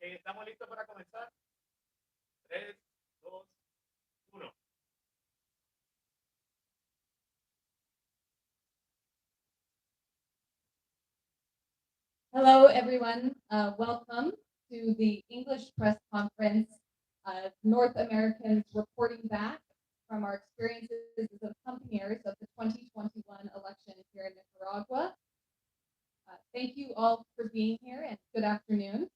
¿Estamos listos para comenzar? 3, 2, 1. Hello, everyone. Welcome to the English Press Conference, North Americans reporting back from our experiences as accompaniers of the 2021 election here in Nicaragua. Thank you all for being here and good afternoon.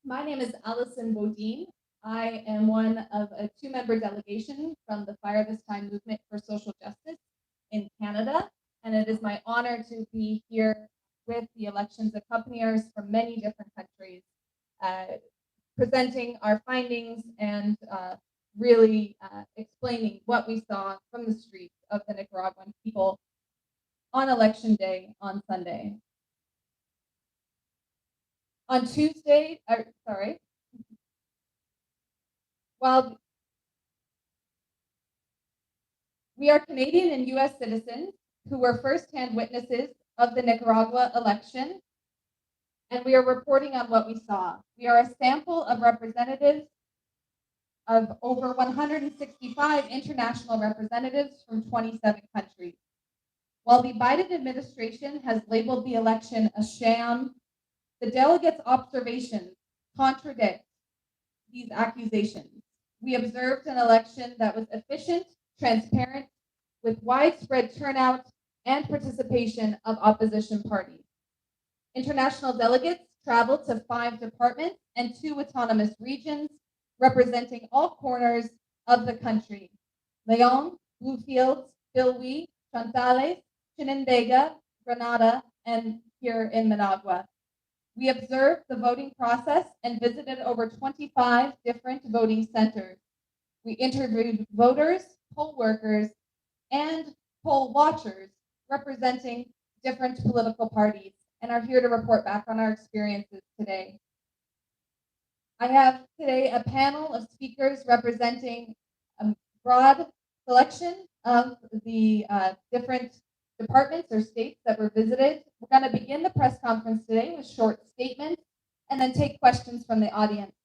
My name is Allison Bodine. I am one of a two-member delegation from the Fire This Time Movement for Social Justice in Canada, and it is my honor to be here with the elections accompaniers from many different countries, presenting our findings and really explaining what we saw from the streets of the Nicaraguan people on election day on Sunday. On Tuesday, while we are Canadian and US citizens who were firsthand witnesses of the Nicaragua election, and we are reporting on what we saw. We are a sample of representatives of over 165 international representatives from 27 countries. While the Biden administration has labeled the election a sham, the delegates' observations contradict these accusations. We observed an election that was efficient, transparent, with widespread turnout and participation of opposition parties. International delegates traveled to 5 departments and 2 autonomous regions, representing all corners of the country: Leon, Bluefields, Bilwi, Chantales, Chinandega, Granada, and here in Managua. We observed the voting process and visited over 25 different voting centers. We interviewed voters, poll workers, and poll watchers representing different political parties and are here to report back on our experiences today. I have today a panel of speakers representing a broad selection of the different departments or states that were visited. We're going to begin the press conference today with short statements and then take questions from the audience.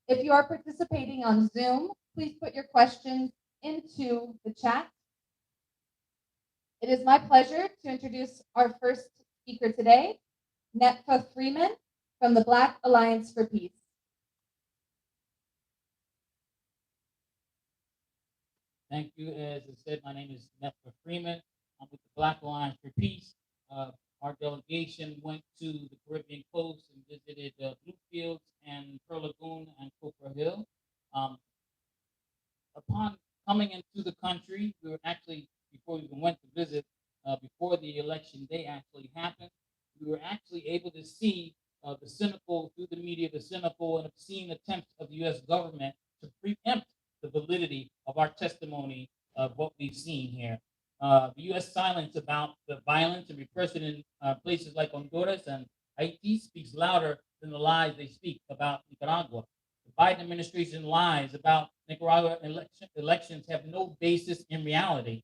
If you are participating on Zoom, please put your questions into the chat. It is my pleasure to introduce our first speaker today, Netfa Freeman from the Black Alliance for Peace. Thank you. As I said, my name is Netfa Freeman. I'm with the Black Alliance for Peace. Our delegation went to the Caribbean coast and visited Bluefields and Pearl Lagoon and Copper Hill. Upon coming into the country, we were actually, before we even went to visit, before the election day actually happened, we were actually able to see the cynical, through the media, the cynical and obscene attempts of the U.S. government to preempt the validity of our testimony of what we've seen here. The U.S. silence about the violence and repression in places like Honduras and Haiti speaks louder than the lies they speak about Nicaragua. The Biden administration lies about Nicaragua elections have no basis in reality.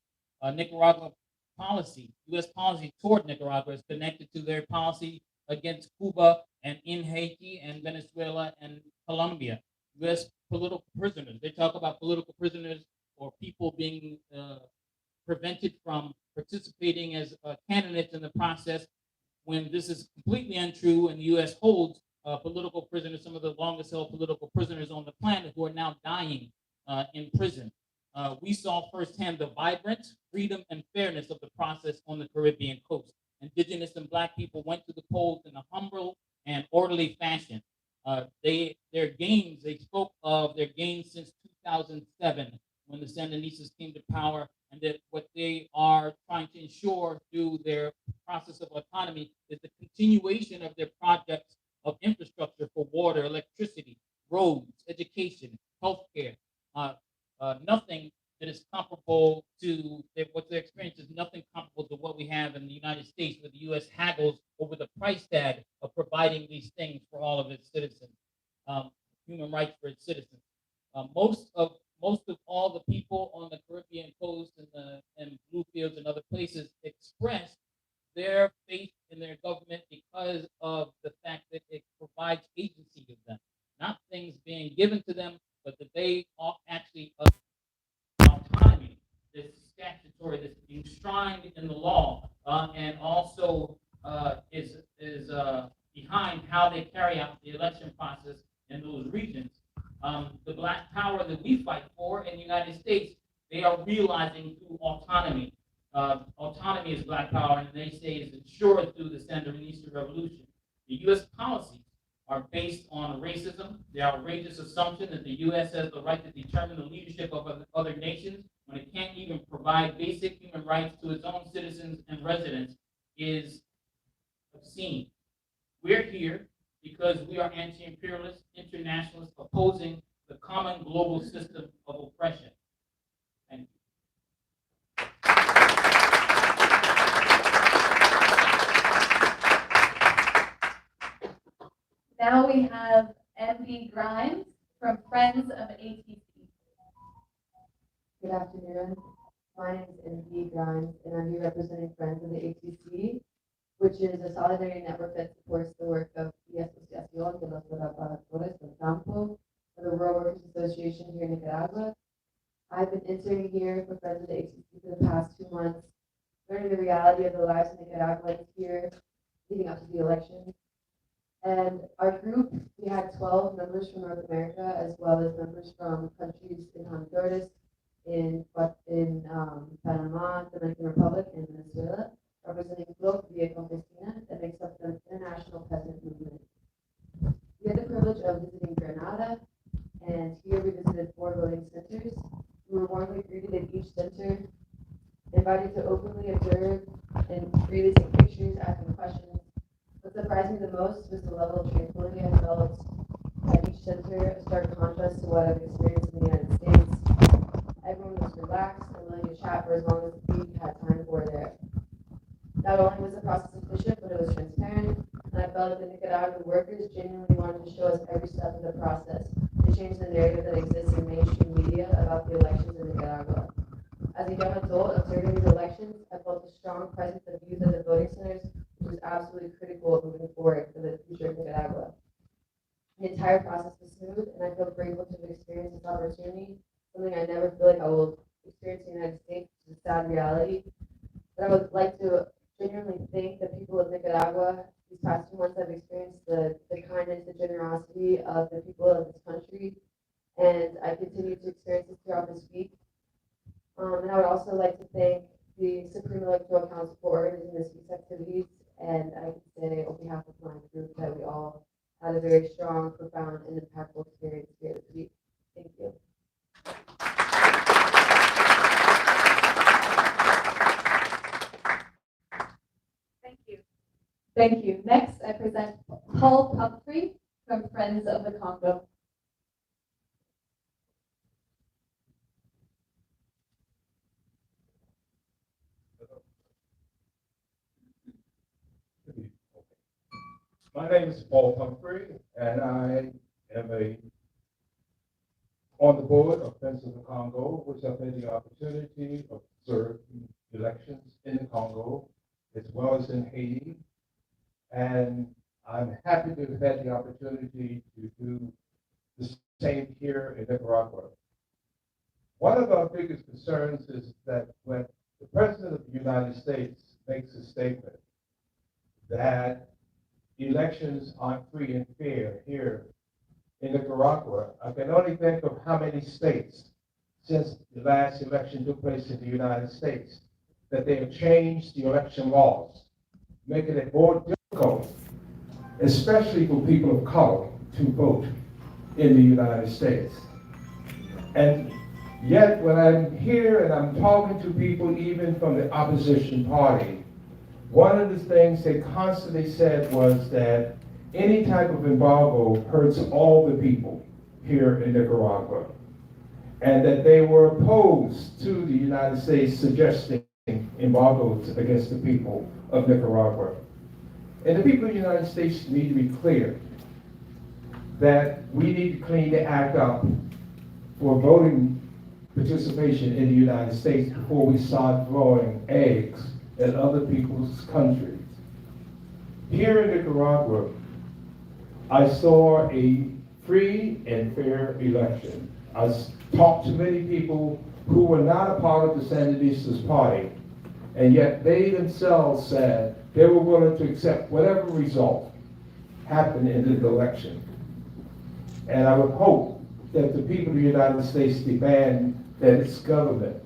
Nicaragua policy, U.S. policy toward Nicaragua is connected to their policy against Cuba and in Haiti and Venezuela and Colombia. U.S. political prisoners. They talk about political prisoners or people being prevented from participating as candidates in the process when this is completely untrue, and the U.S. holds political prisoners, some of the longest held political prisoners on the planet who are now dying in prison. We saw firsthand the vibrant freedom and fairness of the process on the Caribbean coast. Indigenous and Black people went to the polls in a humble and orderly fashion. They spoke of their gains since 2007 when the Sandinistas came to power, and that what they are trying to ensure through their process of autonomy is the continuation of their projects of infrastructure for water, electricity, roads, education, healthcare. Nothing that is comparable to what their experience is, nothing comparable to what we have in the United States, where the U.S. haggles over the price tag of providing these things for all of its citizens, human rights for its citizens. Most of all the people on the Caribbean coast and Bluefields and other places expressed their faith in their government because of the fact that it provides agency to them, not things being given to them, but that they are actually autonomy that's statutory, that's enshrined in the law, and also is behind how they carry out the election process in those regions. The black power that we fight for in the United States, they are realizing through autonomy. Autonomy is black power, and they say is ensured through the Sandinista revolution. The U.S. policies are based on racism, the outrageous assumption that the U.S. has the right to determine the leadership of other nations when it can't even provide basic human rights to its own citizens and residents is obscene. We're here because we are anti-imperialist internationalists opposing the common global system of oppression. Thank you. Now we have MB Grimes from Friends of ATC. Good afternoon. My name is MB Grimes, and I'm here representing Friends of the ATC, which is a solidarity network that supports the work of the Asociación de los Trabajadores del Campo, or the Rural Workers Association here in Nicaragua. I've been interning here for Friends of the ATC for the past 2 months, learning the reality of the lives of Nicaraguans here leading up to the election. And our group, we had 12 members from North America, as well as members from countries in Honduras, in Panama, Dominican Republic, and Venezuela, representing Club Via Campesina that makes up the international peasant movement. We had the privilege of visiting Granada, and here we visited 4 voting centers. We were warmly greeted at each center, invited to openly observe and freely take pictures, asking questions. What surprised me the most was the level of tranquility I felt at each center, a stark contrast to what I've experienced in the United States. Everyone was relaxed and willing to chat for as long as we had time for there. Not only was the process efficient, but it was transparent, and I felt like the Nicaraguan workers genuinely wanted to show us every step of the process to change the narrative that exists in mainstream media about the elections in Nicaragua. As a young adult observing these elections, I felt a strong presence of youth at the voting centers, which was absolutely critical of moving forward for the future of Nicaragua. The entire process was smooth, and I feel grateful to have experienced this opportunity, something I never feel like I will experience in the United States, which is a sad reality. But I would like to genuinely thank the people of Nicaragua. These past 2 months, I've experienced the kindness, the generosity of the people of this country, and I continue to experience this throughout this week. And I would also like to thank the Supreme Electoral Council for organizing this week's activities, and I can say on behalf of my group that we all had a very strong, profound, and impactful experience here this week. Thank you. Thank you. Thank you. Next, I present Paul Pumphrey from Friends of the Congo. My name is Paul Humphrey, and I am on the board of Friends of the Congo, which I've had the opportunity of observing elections in the Congo, as well as in Haiti. And I'm happy to have had the opportunity to do the same here in Nicaragua. One of our biggest concerns is that when the President of the United States makes a statement that elections aren't free and fair here in Nicaragua, I can only think of how many states since the last election took place in the United States that they have changed the election laws, making it more difficult, especially for people of color, to vote in the United States. And yet, when I'm here and I'm talking to people even from the opposition party, one of the things they constantly said was that any type of embargo hurts all the people here in Nicaragua, and that they were opposed to the United States suggesting embargoes against the people of Nicaragua. And the people of the United States need to be clear that we need to clean the act up for voting participation in the United States before we start throwing eggs at other people's countries. Here in Nicaragua, I saw a free and fair election. I talked to many people who were not a part of the Sandinistas party, and yet they themselves said they were willing to accept whatever result happened in the election. And I would hope that the people of the United States demand that its government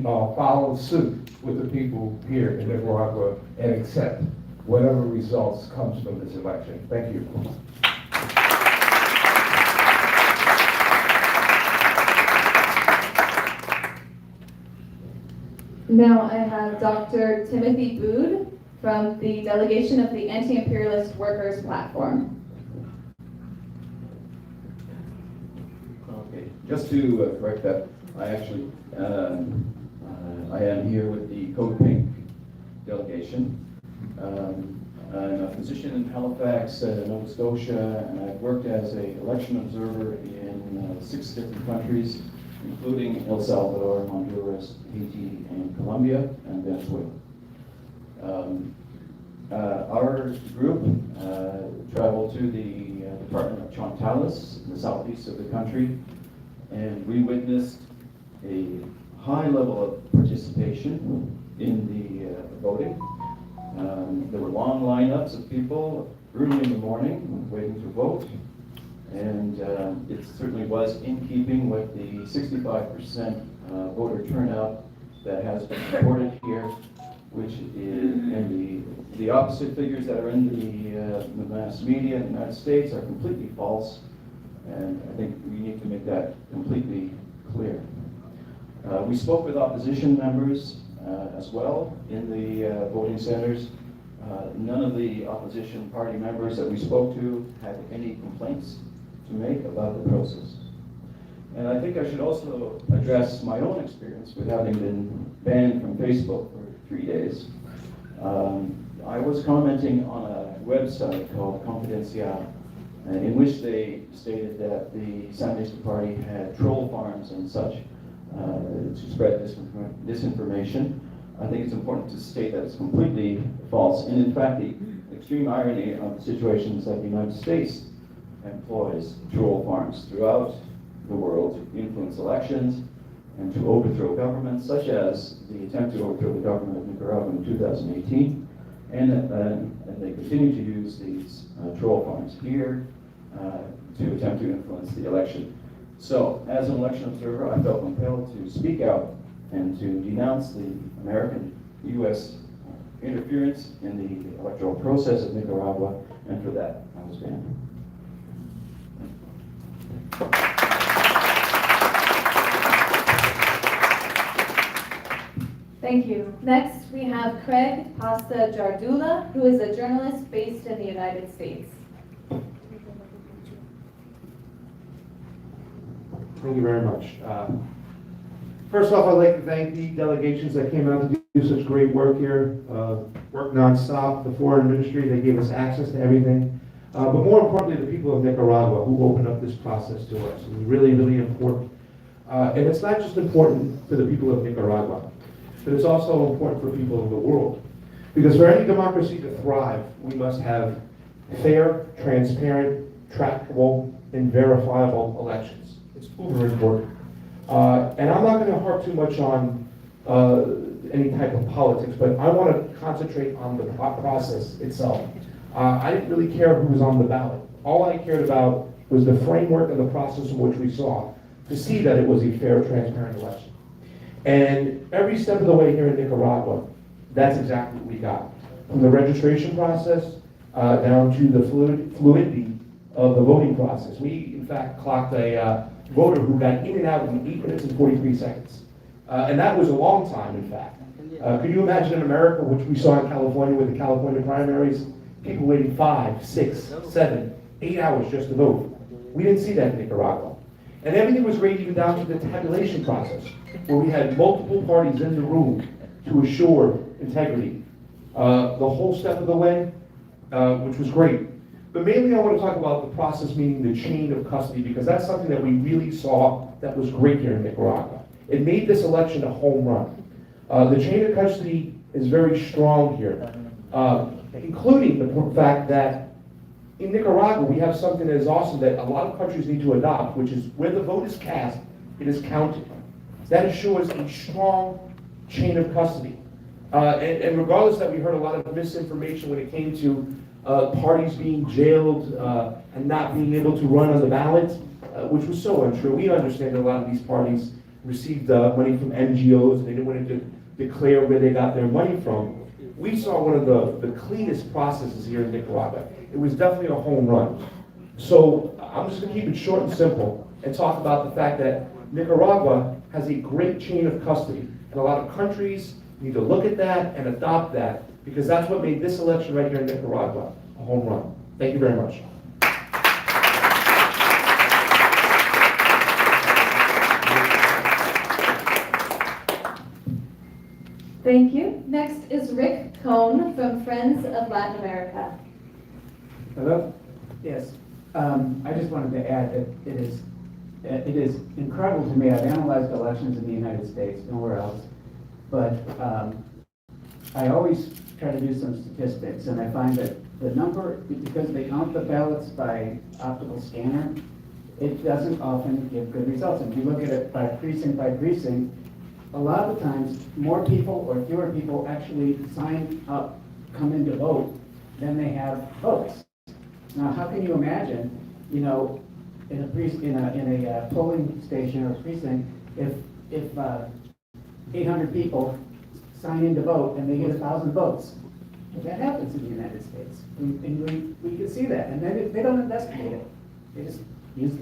follow suit with the people here in Nicaragua and accept whatever results comes from this election. Thank you. Now I have Dr. Timothy Bood from the Delegation of the Anti-Imperialist Workers Platform. Okay, just to correct that, I actually, I am here with the Code Pink delegation. I'm a physician in Halifax, Nova Scotia, and I've worked as an election observer in 6 different countries, including El Salvador, Honduras, Haiti, and Colombia, and Venezuela. Our group traveled to the Department of Chontales in the southeast of the country, and we witnessed a high level of participation in the voting. There were long lineups of people early in the morning waiting to vote, and it certainly was in keeping with the 65% voter turnout that has been reported here, which is, and the opposite figures that are in the mass media in the United States are completely false, and I think we need to make that completely clear. We spoke with opposition members as well in the voting centers. None of the opposition party members that we spoke to had any complaints to make about the process. And I think I should also address my own experience with having been banned from Facebook for 3 days. I was commenting on a website called Confidencial, in which they stated that the Sandinista Party had troll farms and such to spread disinformation. I think it's important to state that it's completely false. And in fact, the extreme irony of the situation is that the United States employs troll farms throughout the world to influence elections and to overthrow governments, such as the attempt to overthrow the government of Nicaragua in 2018. And they continue to use these troll farms here to attempt to influence the election. So, as an election observer, I felt compelled to speak out and to denounce the American-U.S. interference in the electoral process of Nicaragua, and for that, I was banned. Thank you. Next, we have Craig Pasta Jardula, who is a journalist based in the United States. Thank you very much. First off, I'd like to thank the delegations that came out to do such great work here, work nonstop, the foreign ministry, they gave us access to everything. But more importantly, the people of Nicaragua who opened up this process to us. It was really, really important. And it's not just important for the people of Nicaragua, but it's also important for people in the world. Because for any democracy to thrive, we must have fair, transparent, trackable, and verifiable elections. It's uber important. And I'm not going to harp too much on any type of politics, but I want to concentrate on the process itself. I didn't really care who was on the ballot. All I cared about was the framework and the process in which we saw to see that it was a fair, transparent election. And every step of the way here in Nicaragua, that's exactly what we got. From the registration process down to the fluidity of the voting process. We, in fact, clocked a voter who got in and out in 8 minutes and 43 seconds. And that was a long time, in fact. Could you imagine in America, which we saw in California with the California primaries, people waiting 5, 6, 7, 8 hours just to vote? We didn't see that in Nicaragua. And everything was great even down to the tabulation process, where we had multiple parties in the room to assure integrity. The whole step of the way, which was great. But mainly I want to talk about the process, meaning the chain of custody, because that's something that we really saw that was great here in Nicaragua. It made this election a home run. The chain of custody is very strong here. including the fact that in Nicaragua, we have something that is awesome that a lot of countries need to adopt, which is where the vote is cast, it is counted. That ensures a strong chain of custody. And regardless that we heard a lot of misinformation when it came to parties being jailed and not being able to run on the ballot, which was so untrue. We understand that a lot of these parties received money from NGOs and they didn't want to declare where they got their money from. We saw one of the cleanest processes here in Nicaragua. It was definitely a home run. So I'm just going to keep it short and simple and talk about the fact that Nicaragua has a great chain of custody. And a lot of countries need to look at that and adopt that because that's what made this election right here in Nicaragua a home run. Thank you very much. Thank you. Next is Rick Cohn from Friends of Latin America. Hello? Yes. I just wanted to add that it is incredible to me. I've analyzed elections in the United States, nowhere else. But I always try to do some statistics, and I find that the number, because they count the ballots by optical scanner, it doesn't often give good results. If you look at it by precinct, a lot of times more people or fewer people actually sign up, come in to vote, than they have votes. Now, how can you imagine, in a polling station or precinct, if 800 people sign in to vote and they get 1,000 votes? But that happens in the United States, and we can see that. And then they don't investigate it; they just use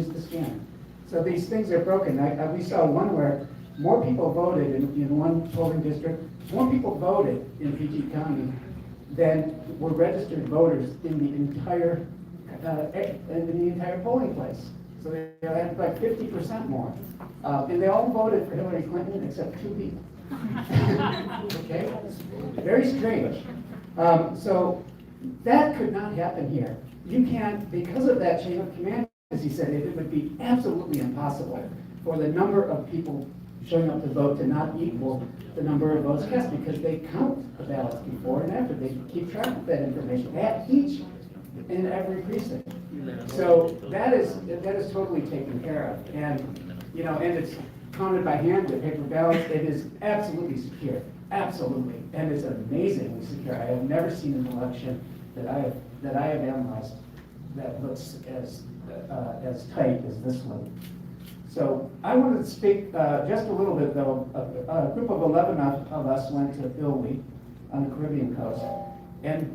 the scanner. So these things are broken. We saw one where more people voted in one polling district. More people voted in PG County than were registered voters in the entire polling place. So they had like 50% more, and they all voted for Hillary Clinton except 2 people. Okay, very strange. So that could not happen here. You can't, because of that chain of command, as he said, it would be absolutely impossible for the number of people showing up to vote to not equal the number of votes cast, because they count the ballots before and after. They keep track of that information at each and every precinct. So that is totally taken care of, and and it's counted by hand with paper ballots. It is absolutely secure, absolutely, and it's amazingly secure. I have never seen an election that I have analyzed that looks as tight as this one. So I wanted to speak just a little bit, though. A group of 11 of us went to Elwood on the Caribbean coast. And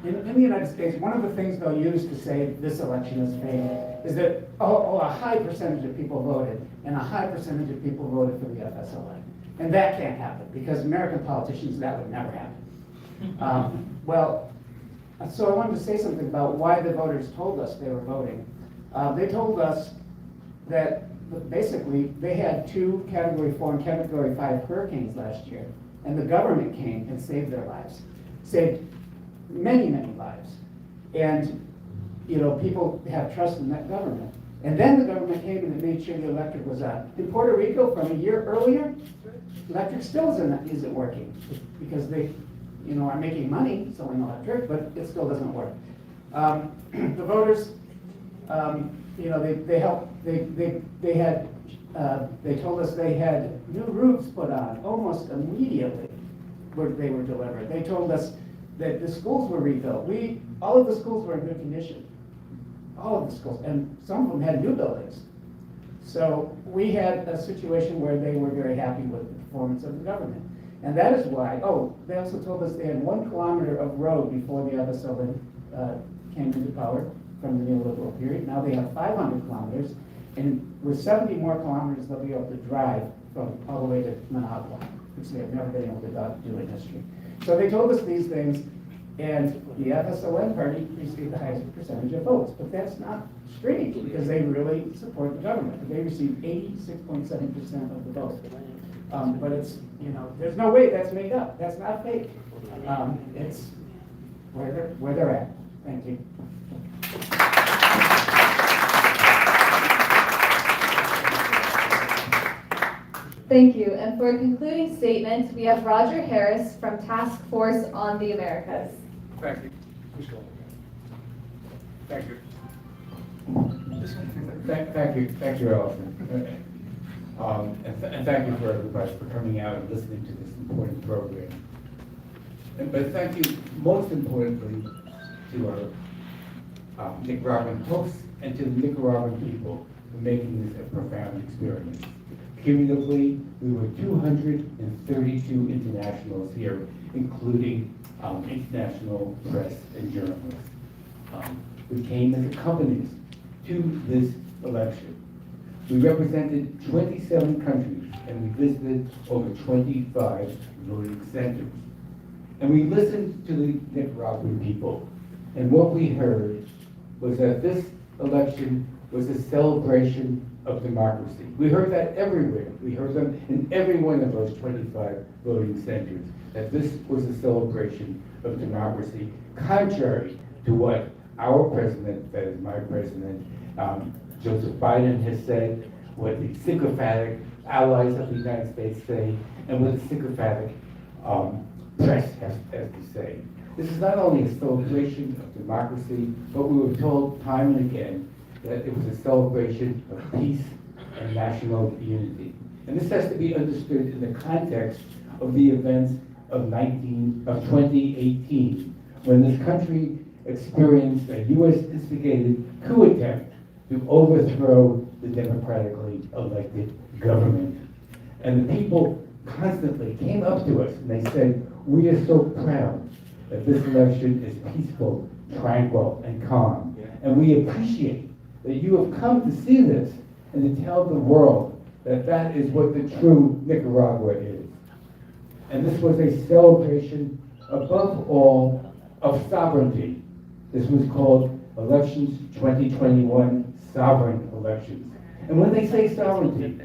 in the United States, one of the things they'll use to say this election is fake is that a high percentage of people voted, and a high percentage of people voted for the FSLN. And that can't happen, because American politicians, that would never happen. So I wanted to say something about why the voters told us they were voting. They told us that basically they had 2 Category 4 and Category 5 hurricanes last year, and the government came and saved their lives, saved many, many lives. And people have trust in that government. And then the government came and made sure the electric was on. In Puerto Rico, from a year earlier, electric still isn't working, because they are making money selling electric, but it still doesn't work. The voters, they helped. They told us they had new roofs put on almost immediately where they were delivered. They told us that the schools were rebuilt. All of the schools were in good condition. All of the schools, and some of them had new buildings. So we had a situation where they were very happy with the performance of the government. And that is why, they also told us they had 1 kilometer of road before the FSLN came into power from the neoliberal period. Now they have 500 kilometers, and with 70 more kilometers, they'll be able to drive from all the way to Managua, which they have never been able to do in history. So they told us these things, and the FSLN party received the highest percentage of votes. But that's not strange, because they really support the government. They received 86.7% of the votes. But it's, there's no way that's made up. That's not fake. It's where they're at. Thank you. Thank you. And for a concluding statement, we have Roger Harris from Task Force on the Americas. Thank you. Thank you. Thank you, Allison. And thank you for everybody for coming out and listening to this important program. But thank you most importantly to our Nicaraguan hosts and to the Nicaraguan people for making this a profound experience. Cumulatively, we were 232 internationals here, including international press and journalists. We came as accompanist to this election. We represented 27 countries and we visited over 25 voting centers. And we listened to the Nicaraguan people. And what we heard was that this election was a celebration of democracy. We heard that everywhere. We heard them in every one of those 25 voting centers, that this was a celebration of democracy, contrary to what our president, that is my president, Joseph Biden has said, what the sycophantic allies of the United States say, and what the sycophantic press has to say. This is not only a celebration of democracy, but we were told time and again that it was a celebration of peace and national unity. And this has to be understood in the context of the events of 2018, when this country experienced a U.S.-instigated coup attempt to overthrow the democratically elected government. And the people constantly came up to us and they said, we are so proud that this election is peaceful, tranquil, and calm. And we appreciate that you have come to see this and to tell the world that that is what the true Nicaragua is. And this was a celebration, above all, of sovereignty. This was called Elections 2021 Sovereign Elections. And when they say sovereignty,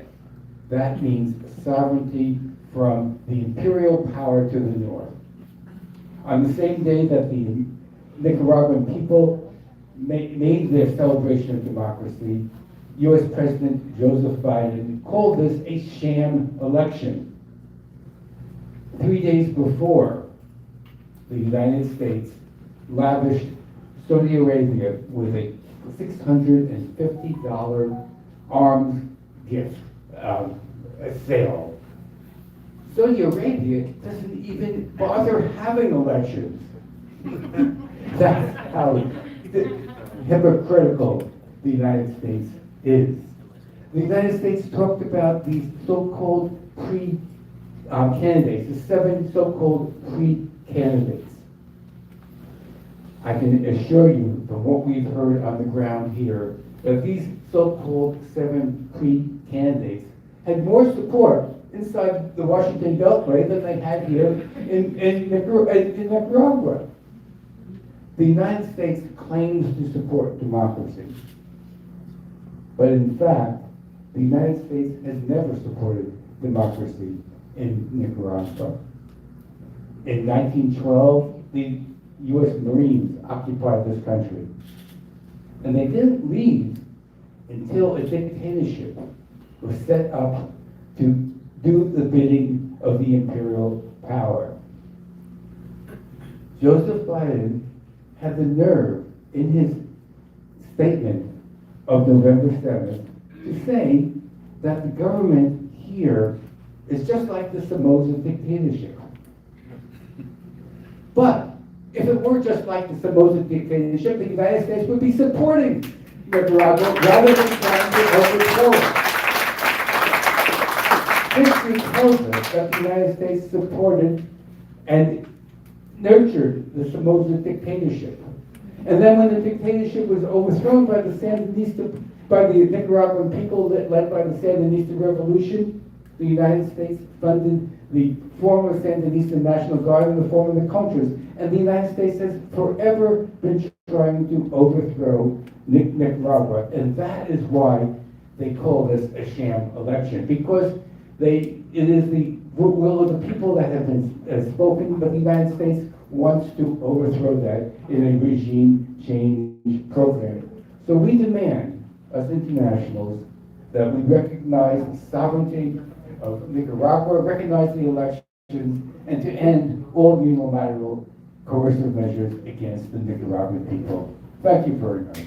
that means sovereignty from the imperial power to the north. On the same day that the Nicaraguan people made their celebration of democracy, U.S. President Joseph Biden called this a sham election. 3 days before, the United States lavished Saudi Arabia with a $650 arms gift sale. Saudi Arabia doesn't even bother having elections. That's how hypocritical the United States is. The United States talked about these so-called pre-candidates, the 7 so-called pre-candidates. I can assure you from what we've heard on the ground here that these so-called 7 pre-candidates had more support inside the Washington Beltway than they had here in Nicaragua. The United States claims to support democracy, but in fact, the United States has never supported democracy in Nicaragua. In 1912, the U.S. Marines occupied this country, and they didn't leave until a dictatorship was set up to do the bidding of the imperial power. Joseph Biden had the nerve in his statement of November 7th to say that the government here is just like the Somoza dictatorship. But if it were just like the Somoza dictatorship, the United States would be supporting Nicaragua rather than trying to overthrow it. History tells us that the United States supported and nurtured the Somoza dictatorship. And then when the dictatorship was overthrown by the Nicaraguan people led by the Sandinista Revolution, the United States funded the former Sandinista National Guard in the form of the Contras. And the United States has forever been trying to overthrow Nicaragua. And that is why they call this a sham election, because it is the will of the people that have been spoken, but the United States wants to overthrow that in a regime change program. So we demand, as internationals, that we recognize the sovereignty of Nicaragua, recognize the elections, and to end all unilateral coercive measures against the Nicaraguan people. Thank you very much.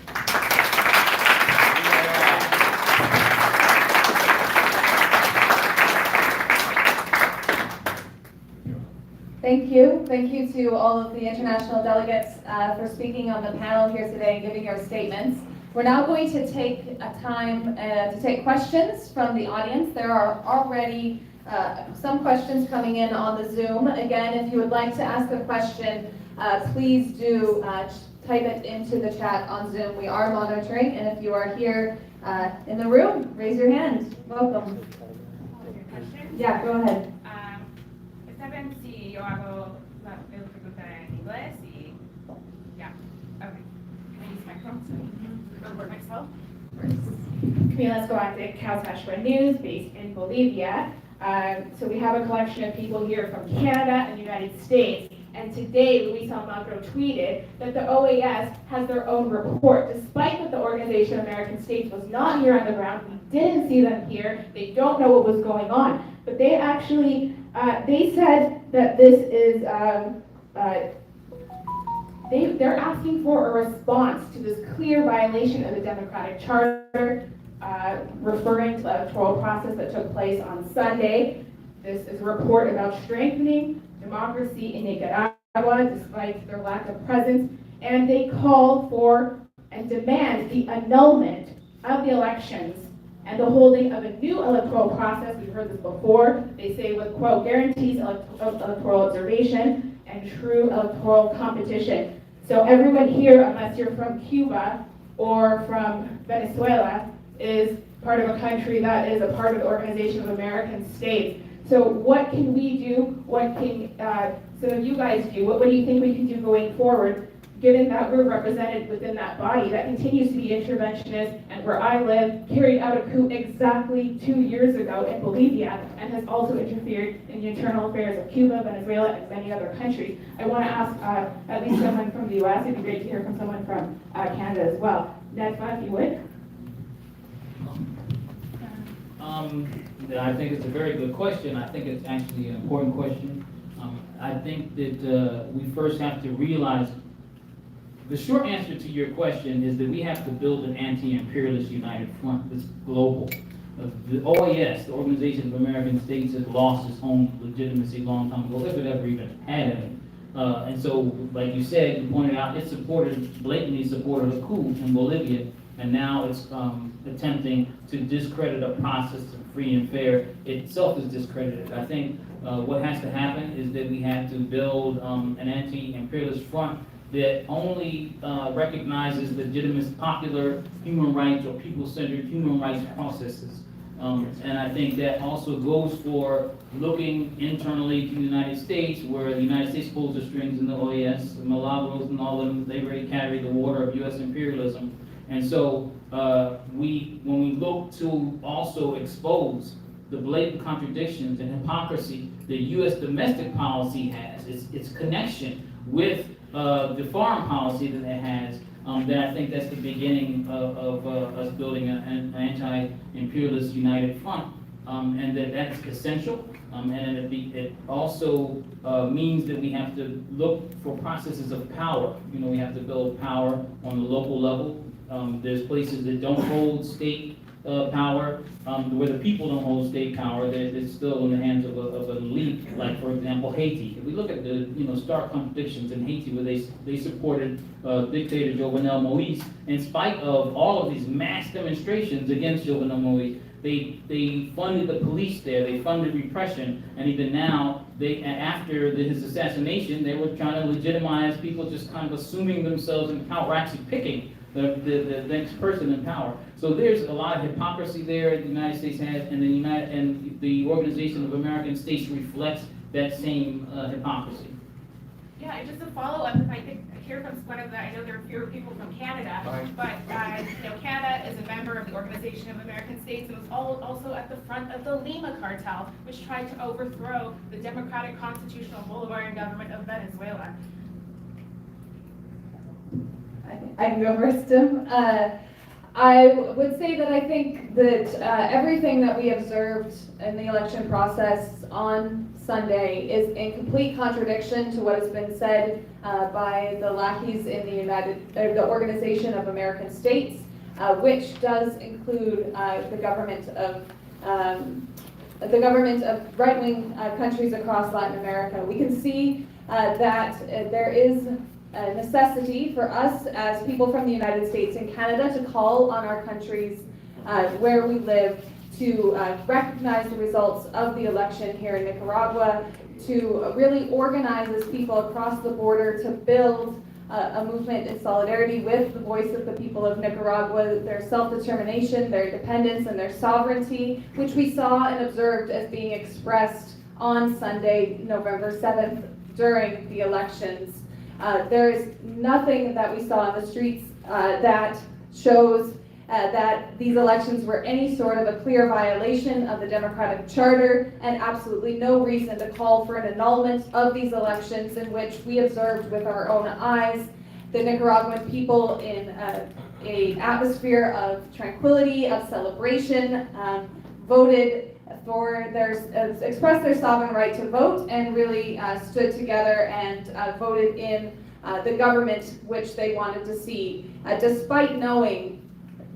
Thank you. Thank you to all of the international delegates for speaking on the panel here today and giving your statements. We're now going to take a time to take questions from the audience. There are already some questions coming in on the Zoom. Again, if you would like to ask a question, please do type it into the chat on Zoom. We are monitoring, and if you are here in the room, raise your hand. Welcome. Yeah, go ahead. Está bien si yo hago la pregunta en inglés y yeah, okay. Can I use my phone to record myself? Camila Escalante, Caltashua News, based in Bolivia. So we have a collection of people here from Canada and the United States. And today, Luis Almagro tweeted that the OAS has their own report. Despite that the Organization of American States was not here on the ground, we didn't see them here, they don't know what was going on. But they actually, they said that this is, they're asking for a response to this clear violation of the Democratic Charter, referring to the electoral process that took place on Sunday. This is a report about strengthening democracy in Nicaragua despite their lack of presence, and they call for and demand the annulment of the elections and the holding of a new electoral process. We've heard this before. They say with, quote, guarantees electoral observation and true electoral competition. So everyone here, unless you're from Cuba or from Venezuela, is part of a country that is a part of the Organization of American States. So what can we do? What can some of you guys do? What do you think we can do going forward, given that we're represented within that body that continues to be interventionist, and where I live carried out a coup exactly 2 years ago in Bolivia and has also interfered in the internal affairs of Cuba, Venezuela, and many other countries? I want to ask at least someone from the US. It'd be great to hear from someone from Canada as well. Nedfa, if you would. I think it's a very good question. I think it's actually an important question. I think that we first have to realize the short answer to your question is that we have to build an anti-imperialist united front that's global. The OAS, the Organization of American States, has lost its own legitimacy a long time ago, if it ever even had any. And so, like you said, you pointed out, it blatantly supported a coup in Bolivia, and now it's attempting to discredit a process of free and fair. Itself is discredited. I think what has to happen is that we have to build an anti-imperialist front that only recognizes legitimate popular human rights or people-centered human rights processes. And I think that also goes for looking internally to the United States, where the United States pulls the strings in the OAS, the Milagros and all of them, they already carry the water of U.S. imperialism. And so when we look to also expose the blatant contradictions and hypocrisy that U.S. domestic policy has, its connection with the foreign policy that it has, then I think that's the beginning of us building an anti-imperialist united front, and that's essential. And it also means that we have to look for processes of power. You know, we have to build power on the local level. There's places that don't hold state power, where the people don't hold state power. It's still in the hands of an elite, like, for example, Haiti. If we look at the stark contradictions in Haiti, where they supported dictator Jovenel Moïse, in spite of all of these mass demonstrations against Jovenel Moïse, they funded the police there, they funded repression, and even now, after his assassination, they were trying to legitimize people just kind of assuming themselves in power, actually picking the next person in power. So there's a lot of hypocrisy there the United States has, and the Organization of American States reflects that same hypocrisy. Yeah, and just a follow-up, if I could hear from one of the, I know there are fewer people from Canada, but Canada is a member of the Organization of American States and was also at the front of the Lima cartel, which tried to overthrow the democratic constitutional Bolivarian government of Venezuela. I can go first, Tim. I would say that I think that everything that we observed in the election process on Sunday is in complete contradiction to what has been said by the lackeys in the Organization of American States, which does include the government of right-wing countries across Latin America. We can see that there is a necessity for us as people from the United States and Canada to call on our countries where we live to recognize the results of the election here in Nicaragua, to really organize as people across the border to build a movement in solidarity with the voice of the people of Nicaragua, their self-determination, their independence, and their sovereignty, which we saw and observed as being expressed on Sunday, November 7th, during the elections. There is nothing that we saw on the streets that shows that these elections were any sort of a clear violation of the democratic charter, and absolutely no reason to call for an annulment of these elections, in which we observed with our own eyes the Nicaraguan people in an atmosphere of tranquility, of celebration, voted for expressed their sovereign right to vote, and really stood together and voted in the government which they wanted to see, despite knowing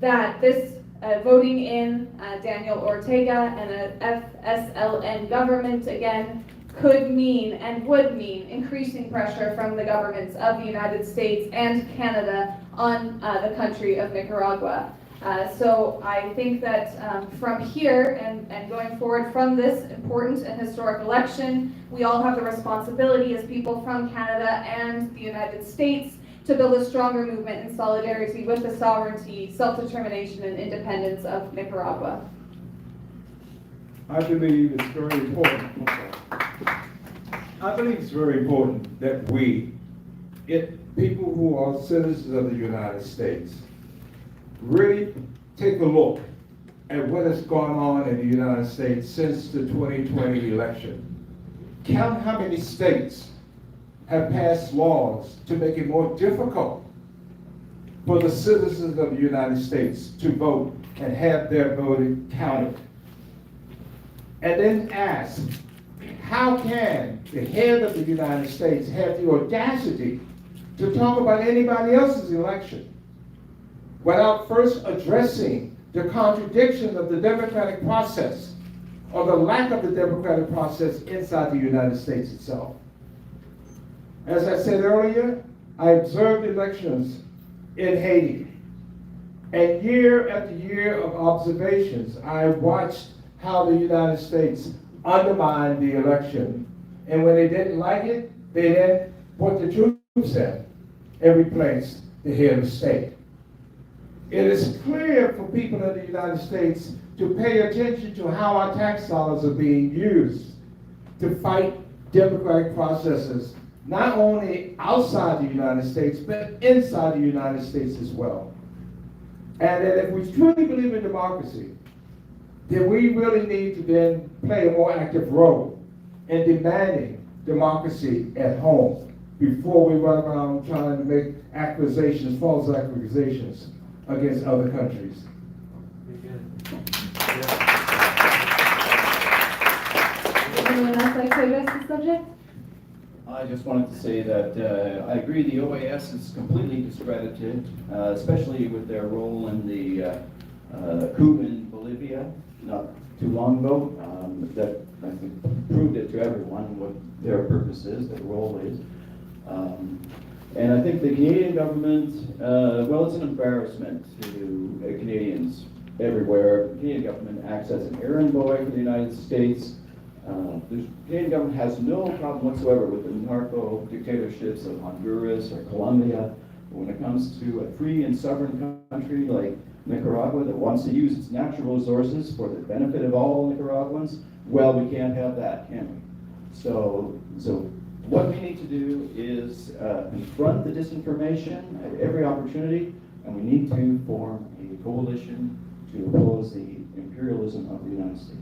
that this voting in Daniel Ortega and a FSLN government again could mean and would mean increasing pressure from the governments of the United States and Canada on the country of Nicaragua. So I think that from here and going forward from this important and historic election, we all have the responsibility as people from Canada and the United States to build a stronger movement in solidarity with the sovereignty, self-determination, and independence of Nicaragua. I believe it's very important. I believe it's very important that we, people who are citizens of the United States, really take a look at what has gone on in the United States since the 2020 election. Count how many states have passed laws to make it more difficult for the citizens of the United States to vote and have their vote counted. And then ask, how can the head of the United States have the audacity to talk about anybody else's election without first addressing the contradiction of the democratic process or the lack of the democratic process inside the United States itself? As I said earlier, I observed elections in Haiti. And year after year of observations, I watched how the United States undermined the election. And when they didn't like it, they then put the troops in and replaced the head of state. It is clear for people in the United States to pay attention to how our tax dollars are being used to fight democratic processes, not only outside the United States, but inside the United States as well. And that if we truly believe in democracy, then we really need to then play a more active role in demanding democracy at home before we run around trying to make accusations, false accusations against other countries. Anyone else like to address the subject? I just wanted to say that I agree the OAS is completely discredited, especially with their role in the coup in Bolivia not too long ago. That I think proved it to everyone what their purpose is, their role is. And I think the Canadian government, well, it's an embarrassment to Canadians everywhere. The Canadian government acts as an errand boy for the United States. The Canadian government has no problem whatsoever with the narco dictatorships of Honduras or Colombia. When it comes to a free and sovereign country like Nicaragua that wants to use its natural resources for the benefit of all Nicaraguans, well, we can't have that, can we? So what we need to do is confront the disinformation at every opportunity, and we need to form a coalition to oppose the imperialism of the United States.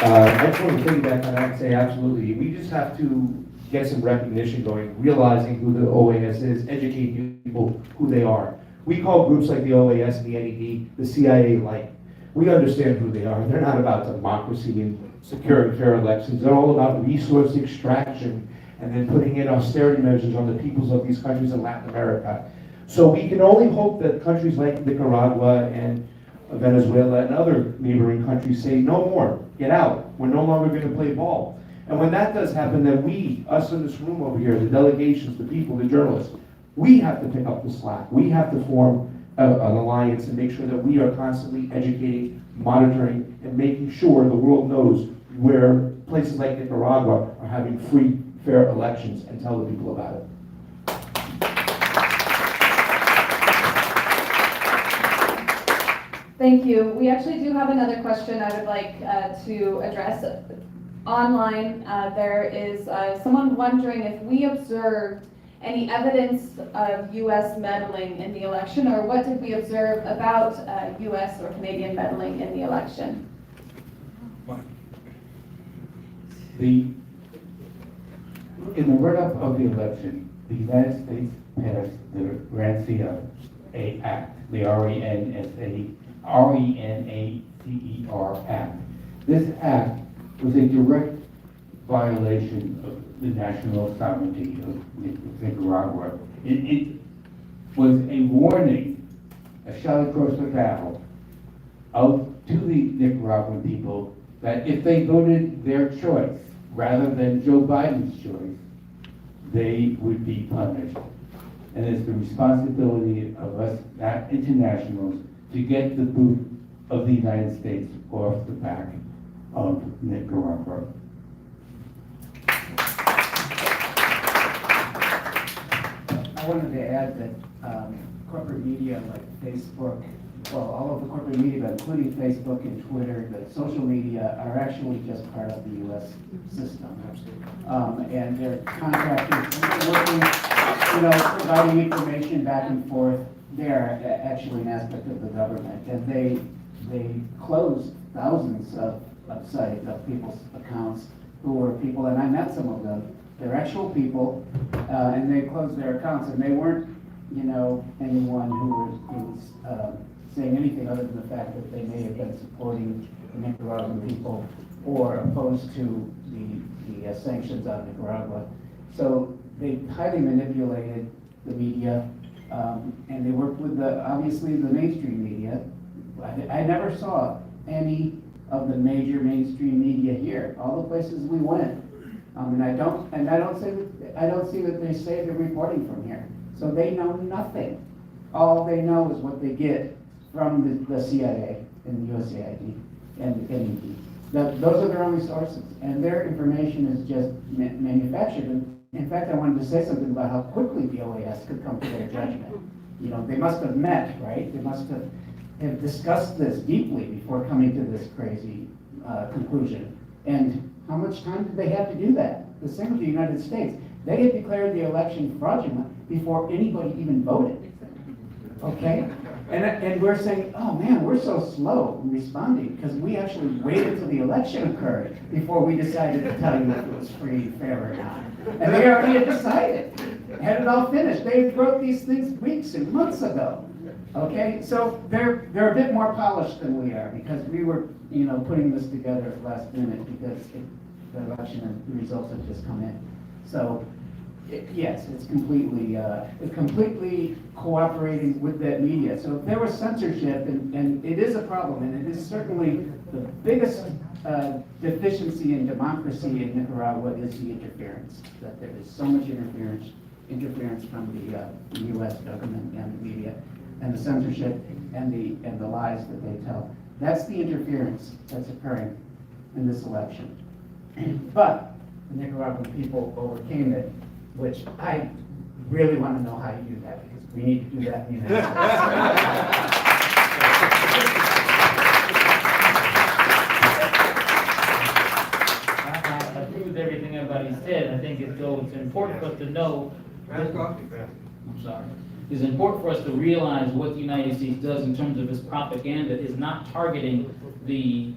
I just want to piggyback on that and say absolutely. We just have to get some recognition going, realizing who the OAS is, educate people who they are. We call groups like the OAS and the NED the CIA light. We understand who they are. They're not about democracy and securing fair elections. They're all about resource extraction and then putting in austerity measures on the peoples of these countries in Latin America. So we can only hope that countries like Nicaragua and Venezuela and other neighboring countries say, no more, get out. We're no longer going to play ball. And when that does happen, then we, us in this room over here, the delegations, the people, the journalists, we have to pick up the slack. We have to form an alliance and make sure that we are constantly educating, monitoring, and making sure the world knows where places like Nicaragua are having free, fair elections and tell the people about it. Thank you. We actually do have another question I would like to address. Online, there is someone wondering if we observed any evidence of U.S. meddling in the election, or what did we observe about U.S. or Canadian meddling in the election? In the run-up of the election, the United States passed the Rancia Act, the RENACER Act. This act was a direct violation of the national sovereignty of Nicaragua. It was a warning, a shot across the bow to the Nicaraguan people that if they voted their choice rather than Joe Biden's choice, they would be punished. And it's the responsibility of us, internationals, to get the boot of the United States off the back of Nicaragua. I wanted to add that corporate media like Facebook, well, all of the corporate media, including Facebook and Twitter, the social media are actually just part of the U.S. system. And they're contractors, working, providing information back and forth. They're actually an aspect of the government, and they closed thousands of sites of people's accounts who were people, and I met some of them. They're actual people, and they closed their accounts, and they weren't, anyone who was saying anything other than the fact that they may have been supporting the Nicaraguan people or opposed to the sanctions on Nicaragua. So they highly manipulated the media, and they worked with obviously the mainstream media. I never saw any of the major mainstream media here. All the places we went, and I don't see that they say they're reporting from here. So they know nothing. All they know is what they get from the CIA and the USAID and the NED. Those are their only sources, and their information is just manufactured. And in fact, I wanted to say something about how quickly the OAS could come to their judgment. They must have met, right? They must have discussed this deeply before coming to this crazy conclusion. And how much time did they have to do that? The same with the United States. They had declared the election fraudulent before anybody even voted. Okay? And we're saying, oh man, we're so slow in responding because we actually waited till the election occurred before we decided to tell you if it was free, fair or not. And they already had decided, had it all finished. They wrote these things weeks and months ago. Okay, so they're a bit more polished than we are because we were, putting this together at last minute because the election and the results have just come in. So, yes, it's completely cooperating with that media. So if there was censorship, and it is a problem, and it is certainly the biggest deficiency in democracy in Nicaragua is the interference. That there is so much interference from the U.S. government and the media, and the censorship and the lies that they tell. That's the interference that's occurring in this election. But the Nicaraguan people overcame it, which I really want to know how you do that, because we need to do that in the United States. I agree with everything everybody said. I think it's important for us to know. I'm sorry. It's important for us to realize what the United States does in terms of its propaganda is not targeting the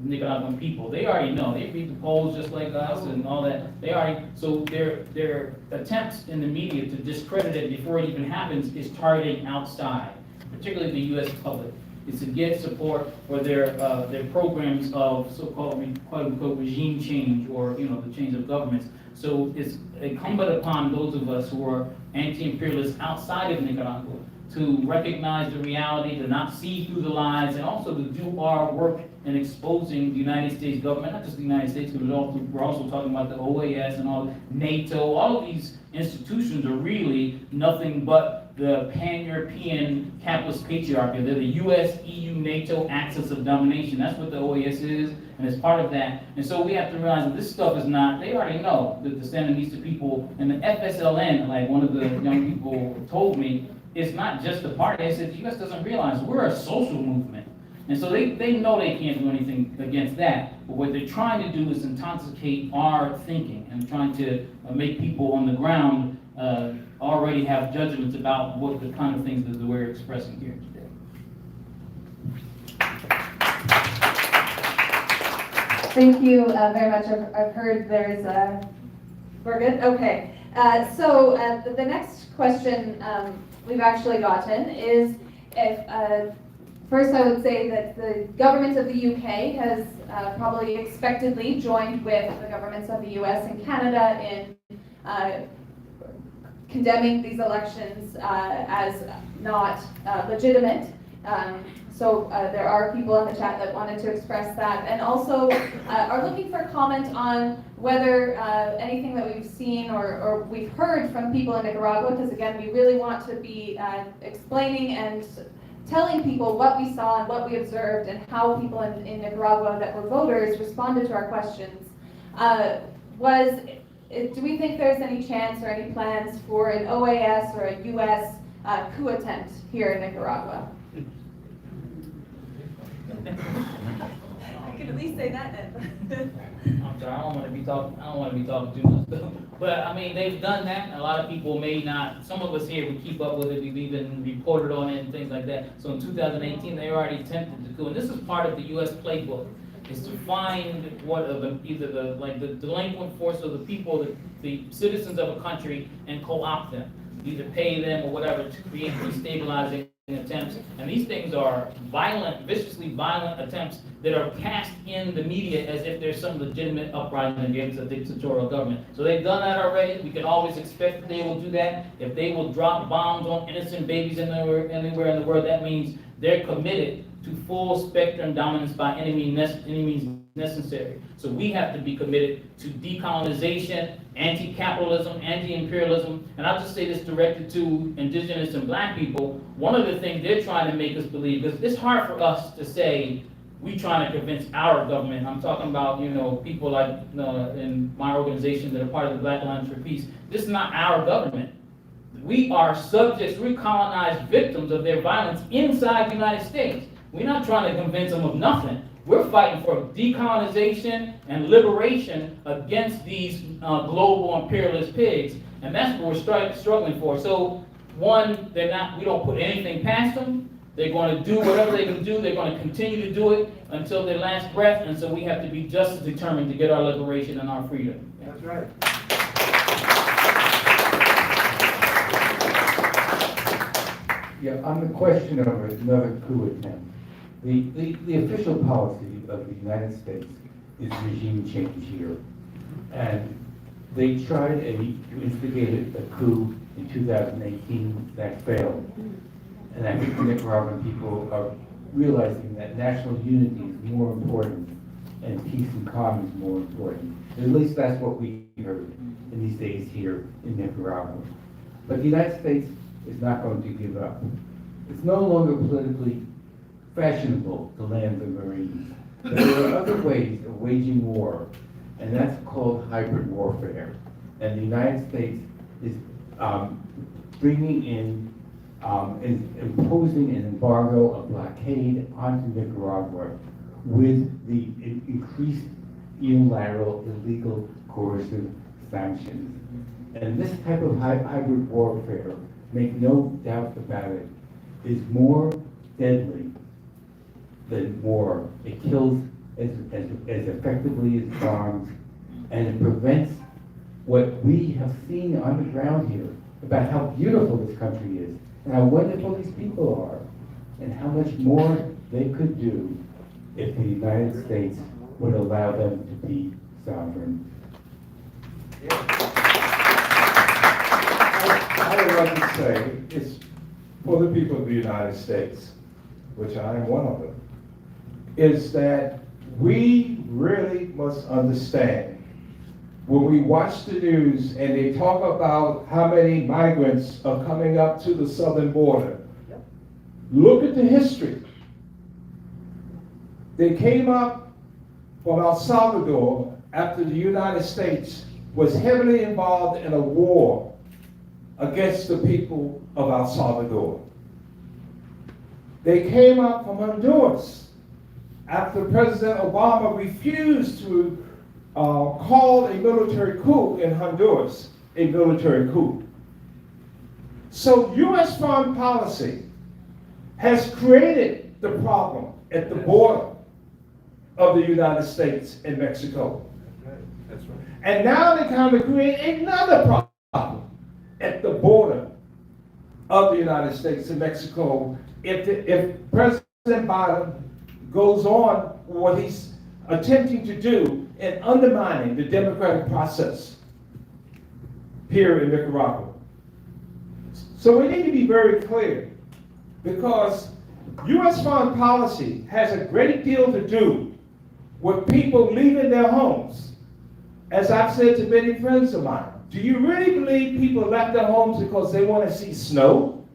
Nicaraguan people. They already know. They read the polls just like us and all that. They already, so their attempts in the media to discredit it before it even happens is targeting outside, particularly the U.S. public. Is to get support for their programs of so-called quote-unquote regime change, or the change of governments. So it's incumbent upon those of us who are anti-imperialists outside of Nicaragua to recognize the reality, to not see through the lies, and also to do our work in exposing the United States government, not just the United States, but we're also talking about the OAS and all NATO. All of these institutions are really nothing but the pan-European capitalist patriarchy. They're the US, EU, NATO axis of domination. That's what the OAS is, and it's part of that. And so we have to realize that this stuff is not, they already know that the Sandinista people, and the FSLN, like one of the young people told me, it's not just a party. I said, the US doesn't realize we're a social movement. And so they know they can't do anything against that. But what they're trying to do is intoxicate our thinking and trying to make people on the ground already have judgments about what the kind of things that we're expressing here today. Thank you very much. I've heard there's we're good? Okay. So the next question we've actually gotten is if, first I would say that the government of the UK has probably expectedly joined with the governments of the US and Canada in condemning these elections as not legitimate. So there are people in the chat that wanted to express that, and also are looking for comment on whether anything that we've seen or we've heard from people in Nicaragua, because again, we really want to be explaining and telling people what we saw and what we observed and how people in Nicaragua that were voters responded to our questions. Do we think there's any chance or any plans for an OAS or a US coup attempt here in Nicaragua? I can at least say that then. I'm sorry, I don't want to be talking too much. But I mean, they've done that. A lot of people may not. Some of us here would keep up with it. We've even reported on it and things like that. So in 2018, they already attempted to coup, and this is part of the U.S. playbook. Is to find what are either the delinquent force of the people, the citizens of a country, and co-opt them, either pay them or whatever to create destabilizing attempts. And these things are violent, viciously violent attempts that are cast in the media as if there's some legitimate uprising against a dictatorial government. So they've done that already. We can always expect that they will do that. If they will drop bombs on innocent babies anywhere in the world, that means they're committed to full spectrum dominance by any means necessary. So we have to be committed to decolonization, anti-capitalism, anti-imperialism, and I'll just say this directed to indigenous and black people. One of the things they're trying to make us believe, because it's hard for us to say we trying to convince our government. I'm talking about, people like in my organization that are part of the Black Alliance for Peace. This is not our government. We are subjects, we're colonized victims of their violence inside the United States. We're not trying to convince them of nothing. We're fighting for decolonization and liberation against these global imperialist pigs, and that's what we're struggling for. So, one, we don't put anything past them. They're going to do whatever they can do. They're going to continue to do it until their last breath, and so we have to be just as determined to get our liberation and our freedom. That's right. Yeah, on the question of another coup attempt, the official policy of the United States is regime change here. And they tried to instigate a coup in 2018 that failed. And I think the Nicaraguan people are realizing that national unity is more important and peace and calm is more important. At least that's what we heard in these days here in Nicaragua. But the United States is not going to give up. It's no longer politically fashionable to land the Marines. But there are other ways of waging war, and that's called hybrid warfare. And the United States is bringing in, is imposing an embargo, a blockade onto Nicaragua with the increased unilateral, illegal, coercive sanctions. And this type of hybrid warfare, make no doubt about it, is more deadly than war. It kills as effectively as bombs, and it prevents what we have seen on the ground here about how beautiful this country is, and how wonderful these people are, and how much more they could do if the United States would allow them to be sovereign. I would like to say it's for the people of the United States, which I am one of them, is that we really must understand when we watch the news and they talk about how many migrants are coming up to the southern border. Look at the history. They came up from El Salvador after the United States was heavily involved in a war against the people of El Salvador. They came up from Honduras after President Obama refused to call a military coup in Honduras, a military coup. So U.S. foreign policy has created the problem at the border of the United States and Mexico. That's right. And now they kind of create another problem at the border of the United States and Mexico. If President Biden goes on what he's attempting to do in undermining the democratic process here in Nicaragua. So we need to be very clear, because U.S. foreign policy has a great deal to do with people leaving their homes. As I've said to many friends of mine, do you really believe people left their homes because they want to see snow?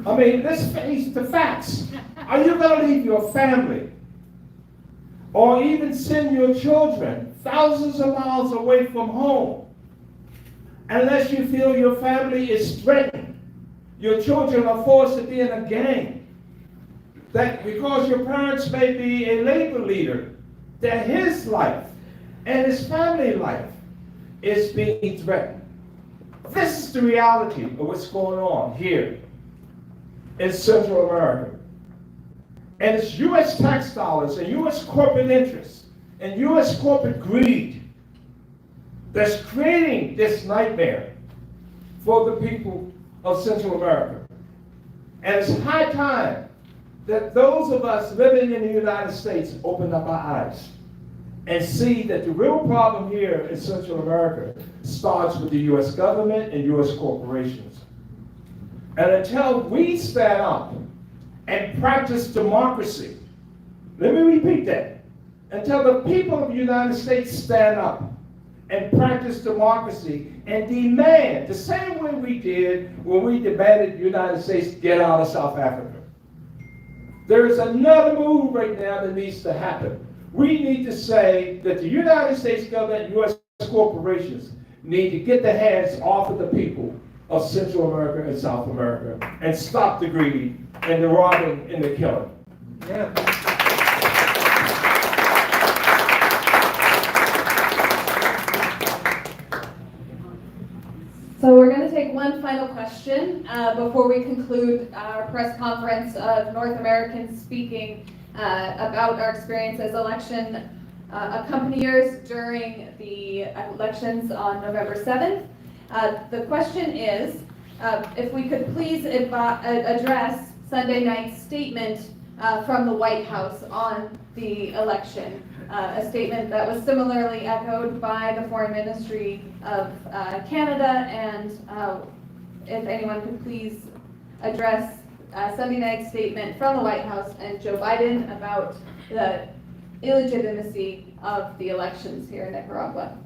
I mean, let's face the facts. Are you going to leave your family or even send your children thousands of miles away from home unless you feel your family is threatened? Your children are forced to be in a gang. That because your parents may be a labor leader, that his life and his family life is being threatened. This is the reality of what's going on here in Central America. And it's U.S. tax dollars and U.S. corporate interests and U.S. corporate greed that's creating this nightmare for the people of Central America. And it's high time that those of us living in the United States open up our eyes and see that the real problem here in Central America starts with the U.S. government and U.S. corporations. And until we stand up and practice democracy, let me repeat that, until the people of the United States stand up and practice democracy and demand, the same way we did when we demanded the United States get out of South Africa. There is another move right now that needs to happen. We need to say that the United States government and U.S. corporations need to get their hands off of the people of Central America and South America and stop the greed and the robbing and the killing. Yeah. So we're going to take one final question before we conclude our press conference of North Americans speaking about our experience as election accompaniers during the elections on November 7th. The question is, if we could please address Sunday night's statement from the White House on the election, a statement that was similarly echoed by the Foreign Ministry of Canada, and if anyone could please address Sunday night's statement from the White House and Joe Biden about the illegitimacy of the elections here in Nicaragua.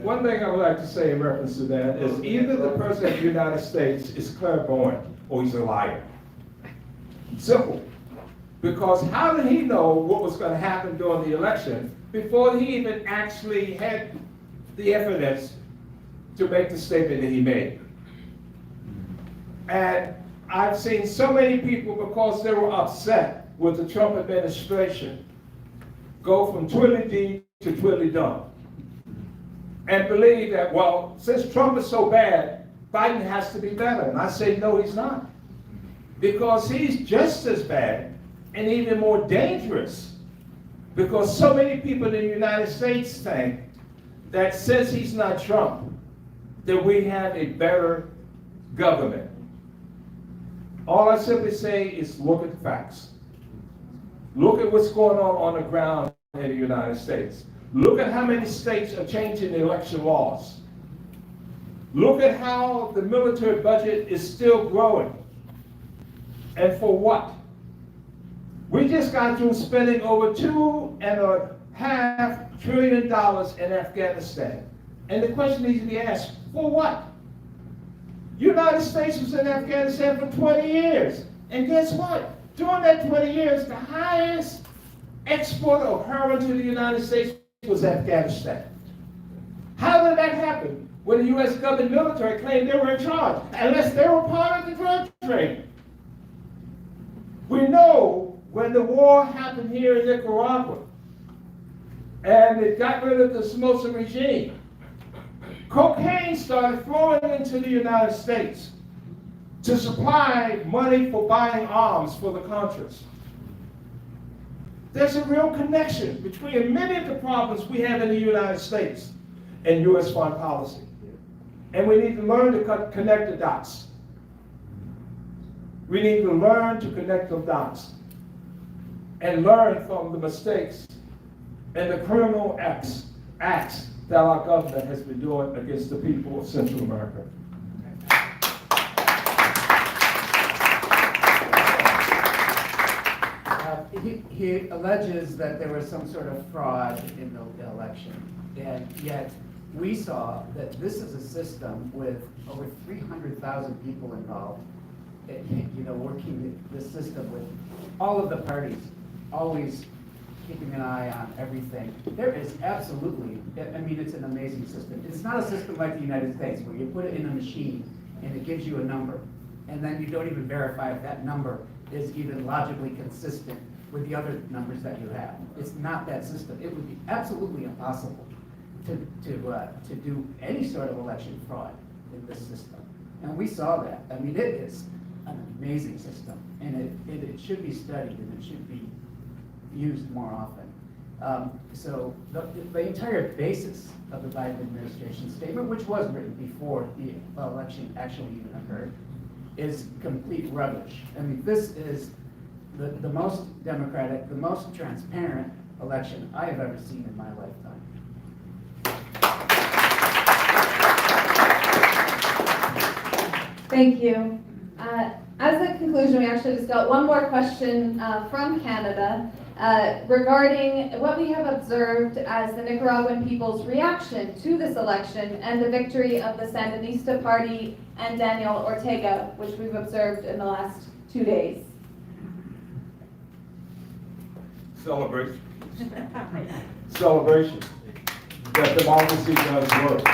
One thing I would like to say in reference to that is either the President of the United States is clairvoyant or he's a liar. Simple. Because how did he know what was going to happen during the election before he even actually had the evidence to make the statement that he made? And I've seen so many people, because they were upset with the Trump administration, go from Twilly-dee to Twilly-dum and believe that, well, since Trump is so bad, Biden has to be better. And I say, no, he's not. because he's just as bad and even more dangerous, because so many people in the United States think that since he's not Trump, that we have a better government. All I simply say is look at the facts. Look at what's going on the ground in the United States. Look at how many states are changing the election laws. Look at how the military budget is still growing. And for what? We just got through spending over $2.5 trillion in Afghanistan. And the question needs to be asked, for what? United States was in Afghanistan for 20 years. And guess what? During that 20 years, the highest export of heroin to the United States was Afghanistan. How did that happen? When the U.S. government military claimed they were in charge, unless they were part of the drug trade. We know when the war happened here in Nicaragua, and it got rid of the Somoza regime, cocaine started flowing into the United States to supply money for buying arms for the Contras. There's a real connection between many of the problems we have in the United States and U.S. foreign policy. And we need to learn to connect the dots. We need to learn to connect the dots and learn from the mistakes and the criminal acts that our government has been doing against the people of Central America. He alleges that there was some sort of fraud in the election, and yet we saw that this is a system with over 300,000 people involved, working this system with all of the parties, always keeping an eye on everything. There is absolutely, it's an amazing system. It's not a system like the United States where you put it in a machine and it gives you a number, and then you don't even verify if that number is even logically consistent with the other numbers that you have. It's not that system. It would be absolutely impossible to do any sort of election fraud in this system. And we saw that. It is an amazing system, and it should be studied, and it should be used more often. So the entire basis of the Biden administration statement, which was written before the election actually even occurred, is complete rubbish. This is the most democratic, the most transparent election I have ever seen in my lifetime. Thank you. As a conclusion, we actually just got one more question from Canada regarding what we have observed as the Nicaraguan people's reaction to this election and the victory of the Sandinista Party and Daniel Ortega, which we've observed in the last 2 days. Celebration. Celebration that democracy does work.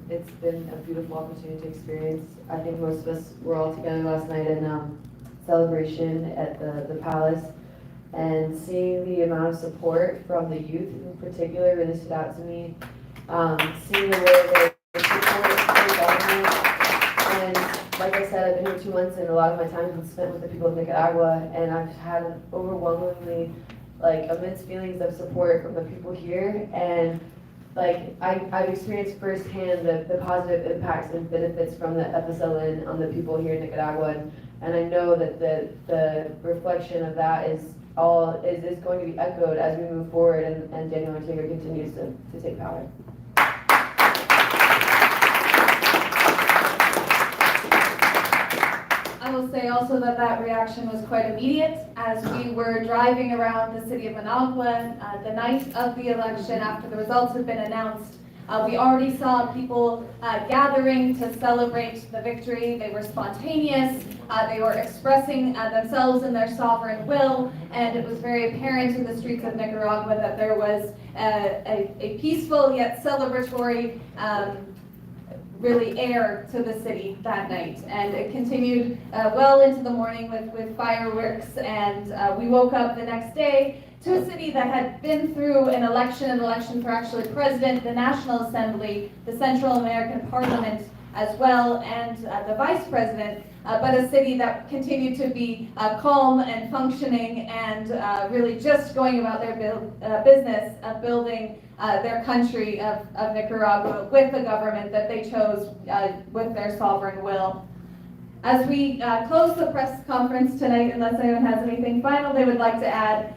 It's been a beautiful opportunity to experience. I think most of us were all together last night in celebration at the palace, and seeing the amount of support from the youth in particular really stood out to me. Seeing the way they support the government, and like I said, I've been here 2 months, and a lot of my time has been spent with the people of Nicaragua, and I've had overwhelmingly immense feelings of support from the people here, and I've experienced firsthand the positive impacts and benefits from the FSLN on the people here in Nicaragua, and I know that the reflection of that is going to be echoed as we move forward and Daniel Ortega continues to take power. I will say also that reaction was quite immediate as we were driving around the city of Managua the night of the election after the results had been announced. We already saw people gathering to celebrate the victory. They were spontaneous. They were expressing themselves in their sovereign will, and it was very apparent in the streets of Nicaragua that there was a peaceful yet celebratory really air to the city that night. And it continued well into the morning with fireworks, and we woke up the next day to a city that had been through an election for actually president, the National Assembly, the Central American Parliament as well, and the vice president, but a city that continued to be calm and functioning and really just going about their business of building their country of Nicaragua with the government that they chose with their sovereign will. As we close the press conference tonight, unless anyone has anything final they would like to add,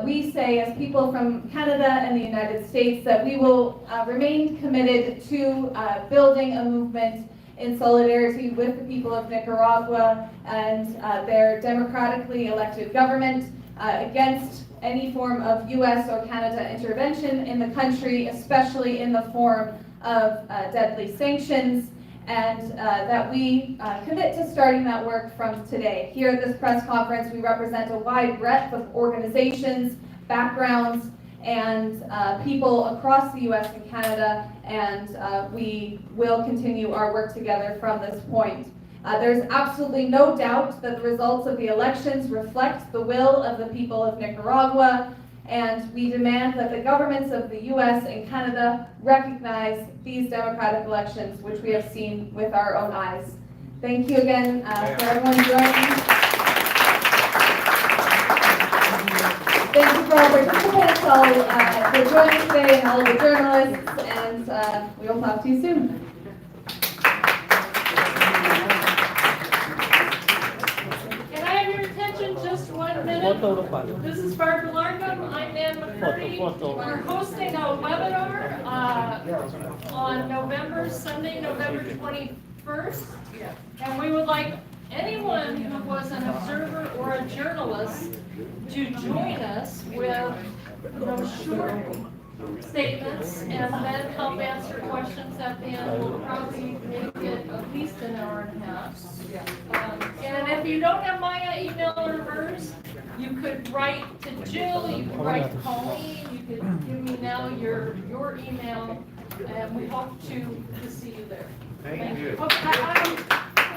we say as people from Canada and the United States that we will remain committed to building a movement in solidarity with the people of Nicaragua and their democratically elected government against any form of US or Canada intervention in the country, especially in the form of deadly sanctions, and that we commit to starting that work from today. Here at this press conference, we represent a wide breadth of organizations, backgrounds, and people across the US and Canada, and we will continue our work together from this point. There's absolutely no doubt that the results of the elections reflect the will of the people of Nicaragua, and we demand that the governments of the US and Canada recognize these democratic elections, which we have seen with our own eyes. Thank you again for everyone joining. Thank you for our participants, all for joining today, and all the journalists, and we will talk to you soon. Can I have your attention just 1 minute? This is Barbara Larkham. I'm Nan McCurdy. We're hosting a webinar on Sunday, November 21st. And we would like anyone who was an observer or a journalist to join us with short statements and then help answer questions at the end. We'll probably make it at least an hour and a half. And if you don't have my email or hers, you could write to Jill, you could write to Colleen, you could give me now your email, and we hope to see you there. Thank you.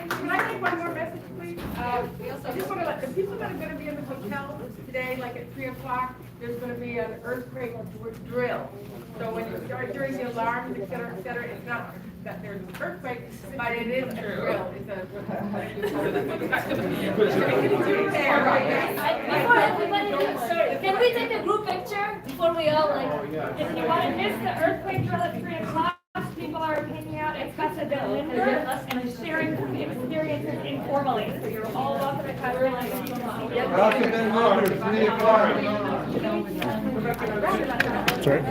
Can I take one more message, please? I just want to let the people that are going to be in the hotel today, like at 3 o'clock, there's going to be an earthquake drill. So when you start hearing the alarms, et cetera, it's not that there's an earthquake, but it is a drill. It's Can we take a group picture before we all if you want to miss the earthquake drill at 3 o'clock, people are hanging out at Casa de Linda and sharing experiences informally. So you're all welcome to Casa de Linda. 3 o'clock. Sorry?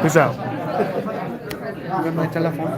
Who's out? You got my telephone?